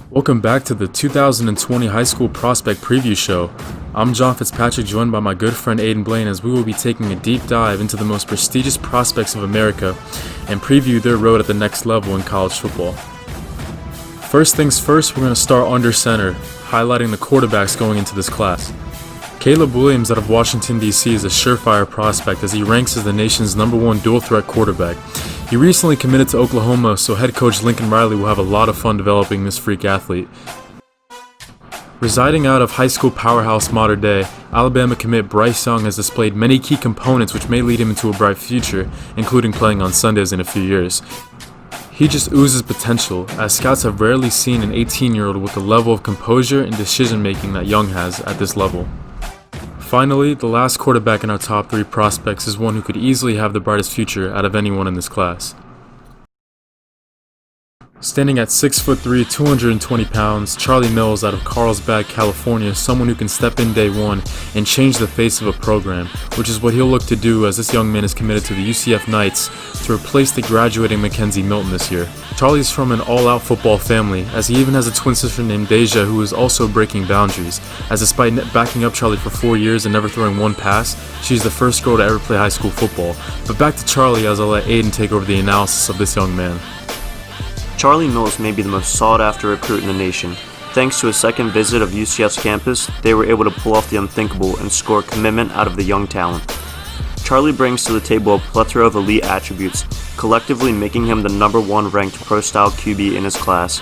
Welcome back to the 2020 High School Prospect Preview Show. I'm John Fitzpatrick, joined by my good friend Aiden Blaine, as we will be taking a deep dive into the most prestigious prospects of America and preview their road at the next level in college football. First things first, we're going to start under center, highlighting the quarterbacks going into this class. Caleb Williams out of Washington, D.C. is a surefire prospect as he ranks as the nation's #1 dual-threat quarterback. He recently committed to Oklahoma, so head coach Lincoln Riley will have a lot of fun developing this freak athlete. Residing out of high school powerhouse Mater Dei, Alabama commit Bryce Young has displayed many key components which may lead him into a bright future, including playing on Sundays in a few years. He just oozes potential, as scouts have rarely seen an 18-year-old with the level of composure and decision-making that Young has at this level. Finally, the last quarterback in our top 3 prospects is one who could easily have the brightest future out of anyone in this class. Standing at 6'3", 220 pounds, Charlie Mills out of Carlsbad, California is someone who can step in day one and change the face of a program, which is what he'll look to do as this young man is committed to the UCF Knights to replace the graduating Mackenzie Milton this year. Charlie's from an all-out football family, as he even has a twin sister named Deja who is also breaking boundaries, as despite backing up Charlie for 4 years and never throwing one pass, she's the first girl to ever play high school football. But back to Charlie, as I'll let Aiden take over the analysis of this young man. Charlie Mills may be the most sought-after recruit in the nation. Thanks to a second visit of UCF's campus, they were able to pull off the unthinkable and score commitment out of the young talent. Charlie brings to the table a plethora of elite attributes, collectively making him the #1 ranked pro-style QB in his class.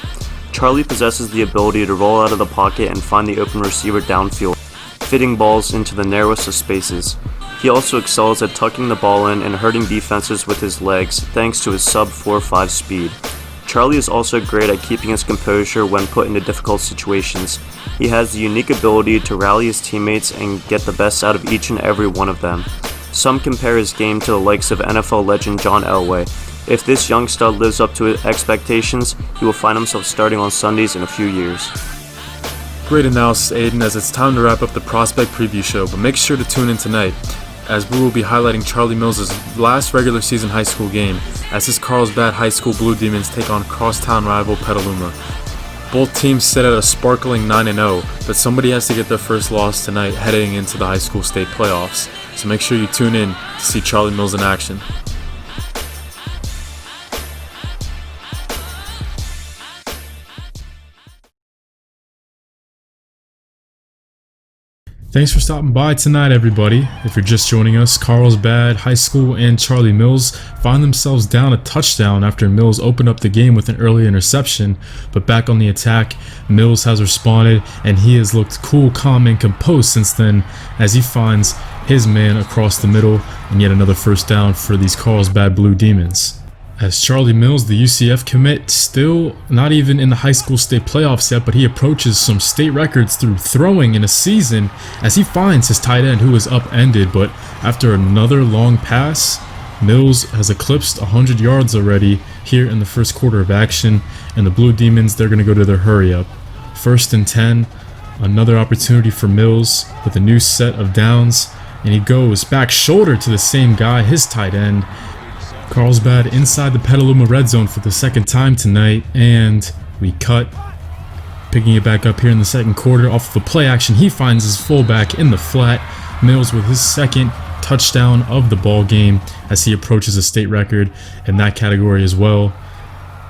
Charlie possesses the ability to roll out of the pocket and find the open receiver downfield, fitting balls into the narrowest of spaces. He also excels at tucking the ball in and hurting defenses with his legs, thanks to his sub-4.5 speed. Charlie is also great at keeping his composure when put into difficult situations. He has the unique ability to rally his teammates and get the best out of each and every one of them. Some compare his game to the likes of NFL legend John Elway. If this young stud lives up to his expectations, he will find himself starting on Sundays in a few years. Great analysis, Aiden, as it's time to wrap up the Prospect Preview Show, but make sure to tune in tonight, as we will be highlighting Charlie Mills' last regular season high school game, as his Carlsbad High School Blue Demons take on crosstown rival Petaluma. Both teams sit at a sparkling 9-0, but somebody has to get their first loss tonight heading into the high school state playoffs, so make sure you tune in to see Charlie Mills in action. Thanks for stopping by tonight, everybody. If you're just joining us, Carlsbad High School and Charlie Mills find themselves down a touchdown after Mills opened up the game with an early interception, but back on the attack, Mills has responded and he has looked cool, calm, and composed since then as he finds his man across the middle and yet another first down for these Carlsbad Blue Demons. As Charlie Mills, the UCF commit, still not even in the high school state playoffs yet, but he approaches some state records through throwing in a season as he finds his tight end who is upended, but after another long pass, Mills has eclipsed 100 yards already here in the first quarter of action, and the Blue Demons, they're going to go to their hurry up. 1st and 10, another opportunity for Mills with a new set of downs, and he goes back shoulder to the same guy, his tight end. Carlsbad inside the Petaluma red zone for the second time tonight, and we cut. Picking it back up here in the second quarter off of a play action, he finds his fullback in the flat. Mills with his second touchdown of the ball game as he approaches a state record in that category as well.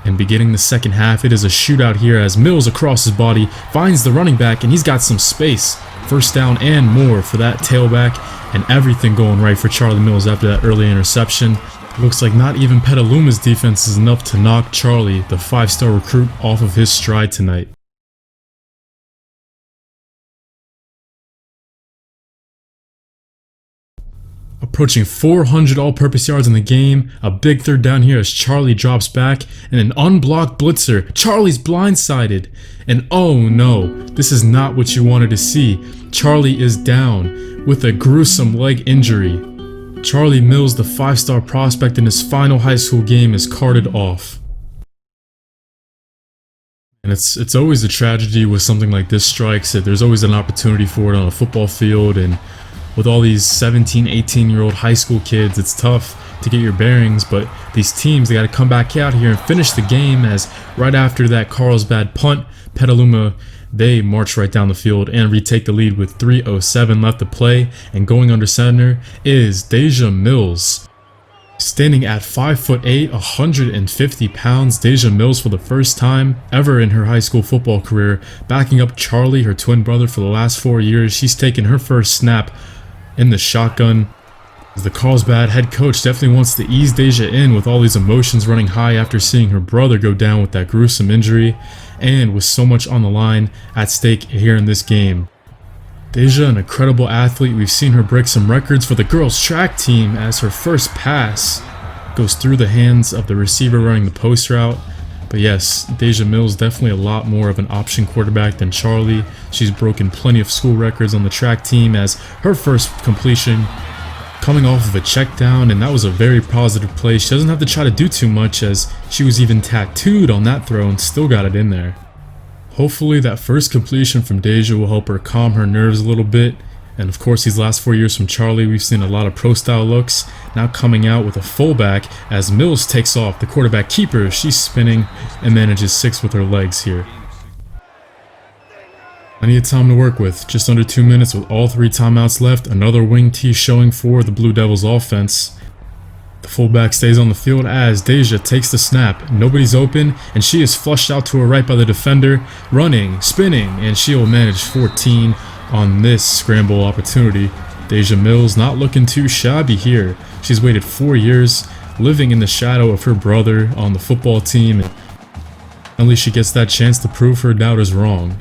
And beginning the second half, it is a shootout here as Mills across his body finds the running back, and he's got some space. First down and more for that tailback, and everything going right for Charlie Mills after that early interception. Looks like not even Petaluma's defense is enough to knock Charlie, the 5-star recruit, off of his stride tonight. Approaching 400 all-purpose yards in the game, a big third down here as Charlie drops back, and an unblocked blitzer. Charlie's blindsided, and oh no, this is not what you wanted to see. Charlie is down with a gruesome leg injury. Charlie Mills, the 5-star prospect in his final high school game, is carted off. And it's always a tragedy with something like this strikes. There's always an opportunity for it on a football field, and with all these 17, 18-year-old high school kids, it's tough to get your bearings, but these teams, they got to come back out here and finish the game, as right after that Carlsbad punt, Petaluma, they march right down the field and retake the lead with 3:07 left to play, and going under center is Deja Mills. Standing at 5'8", 150 pounds, Deja Mills for the first time ever in her high school football career, backing up Charlie, her twin brother, for the last 4 years. She's taken her first snap in the shotgun. The Carlsbad head coach definitely wants to ease Deja in with all these emotions running high after seeing her brother go down with that gruesome injury, and with so much on the line at stake here in this game. Deja, an incredible athlete. We've seen her break some records for the girls track team as her first pass goes through the hands of the receiver running the post route. But yes, Deja Mills definitely a lot more of an option quarterback than Charlie. She's broken plenty of school records on the track team, as her first completion coming off of a check down, and that was a very positive play. She doesn't have to try to do too much, as she was even tattooed on that throw and still got it in there. Hopefully that first completion from Deja will help her calm her nerves a little bit. And of course, these last 4 years from Charlie, we've seen a lot of pro style looks, now coming out with a fullback as Mills takes off. The quarterback keeper, she's spinning and manages 6 with her legs here. Plenty of time to work with, just under 2 minutes with all 3 timeouts left. Another wing tee showing for the Blue Devils offense. The fullback stays on the field as Deja takes the snap. Nobody's open, and she is flushed out to her right by the defender, running, spinning, and she'll manage 14 on this scramble opportunity. Deja Mills not looking too shabby here. She's waited 4 years, living in the shadow of her brother on the football team, and finally she gets that chance to prove her doubters wrong.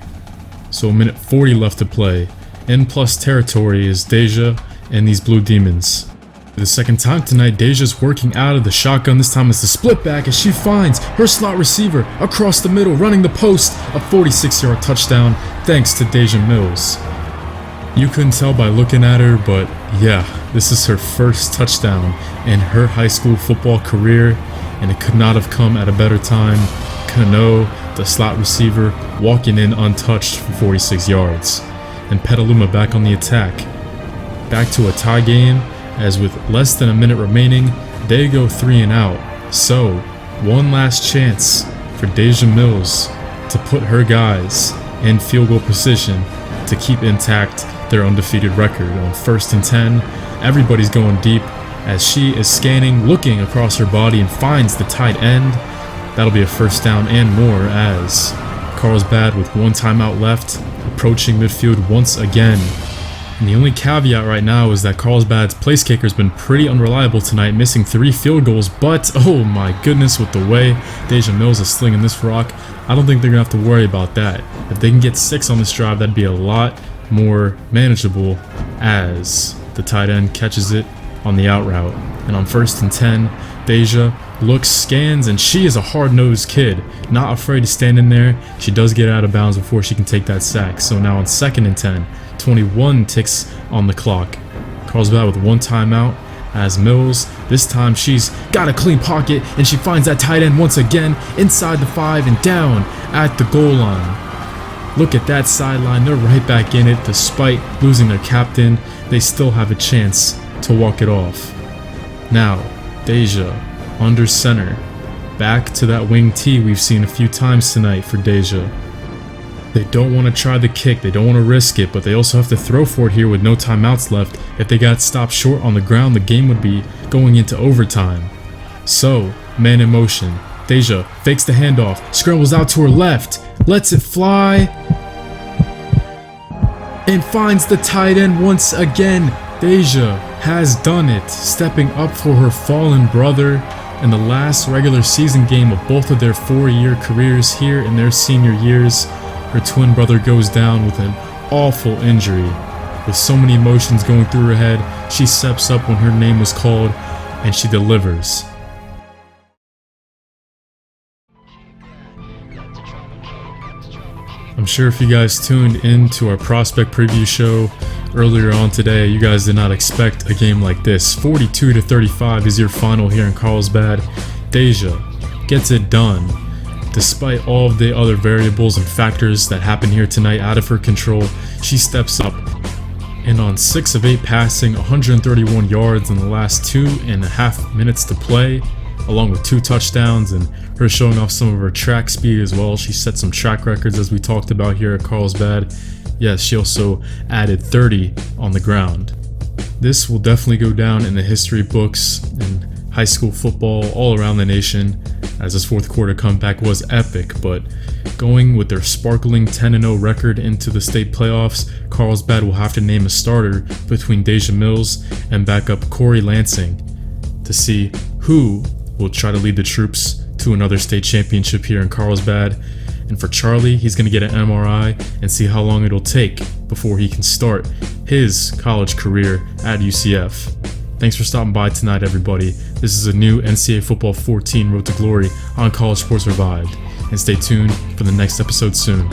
So a minute 40 left to play. N plus territory is Deja and these Blue Demons. For the second time tonight, Deja's working out of the shotgun. This time it's the split back as she finds her slot receiver across the middle, running the post. A 46-yard touchdown thanks to Deja Mills. You couldn't tell by looking at her, but yeah, this is her first touchdown in her high school football career, and it could not have come at a better time. Cano, the slot receiver, walking in untouched for 46 yards. And Petaluma back on the attack. Back to a tie game, as with less than a minute remaining, they go 3 and out. So, one last chance for Deja Mills to put her guys in field goal position to keep intact their undefeated record. On 1st and 10, everybody's going deep as she is scanning, looking across her body, and finds the tight end. That'll be a first down and more, as Carlsbad with 1 timeout left, approaching midfield once again. And the only caveat right now is that Carlsbad's place kicker has been pretty unreliable tonight, missing 3 field goals, but oh my goodness, with the way Deja Mills is slinging this rock, I don't think they're going to have to worry about that. If they can get 6 on this drive, that'd be a lot more manageable, as the tight end catches it on the out route. And on 1st and 10, Deja looks, scans, and she is a hard-nosed kid, not afraid to stand in there. She does get out of bounds before she can take that sack. So now on 2nd and 10, 21 ticks on the clock. Carlsbad with 1 timeout as Mills, this time she's got a clean pocket, and she finds that tight end once again inside the 5 and down at the goal line. Look at that sideline, they're right back in it. Despite losing their captain, they still have a chance to walk it off. Now, Deja under center, back to that wing tee we've seen a few times tonight for Deja. They don't want to try the kick, they don't want to risk it, but they also have to throw for it here with no timeouts left. If they got stopped short on the ground, the game would be going into overtime. So, man in motion. Deja fakes the handoff, scrambles out to her left, lets it fly, and finds the tight end once again. Deja has done it, stepping up for her fallen brother in the last regular season game of both of their 4-year careers here in their senior years. Her twin brother goes down with an awful injury. With so many emotions going through her head, she steps up when her name was called, and she delivers. I'm sure if you guys tuned into our prospect preview show earlier on today, you guys did not expect a game like this. 42-35 is your final here in Carlsbad. Deja gets it done. Despite all of the other variables and factors that happen here tonight out of her control, she steps up And on 6 of 8 passing, 131 yards in the last 2.5 minutes to play, along with 2 touchdowns, and her showing off some of her track speed as well. She set some track records as we talked about here at Carlsbad. Yes, she also added 30 on the ground. This will definitely go down in the history books in high school football all around the nation, as this fourth quarter comeback was epic. But going with their sparkling 10-0 record into the state playoffs, Carlsbad will have to name a starter between Deja Mills and backup Corey Lansing to see who will try to lead the troops to another state championship here in Carlsbad. And for Charlie, he's going to get an MRI and see how long it'll take before he can start his college career at UCF. Thanks for stopping by tonight, everybody. This is a new NCAA Football 14 Road to Glory on College Sports Revived. And stay tuned for the next episode soon.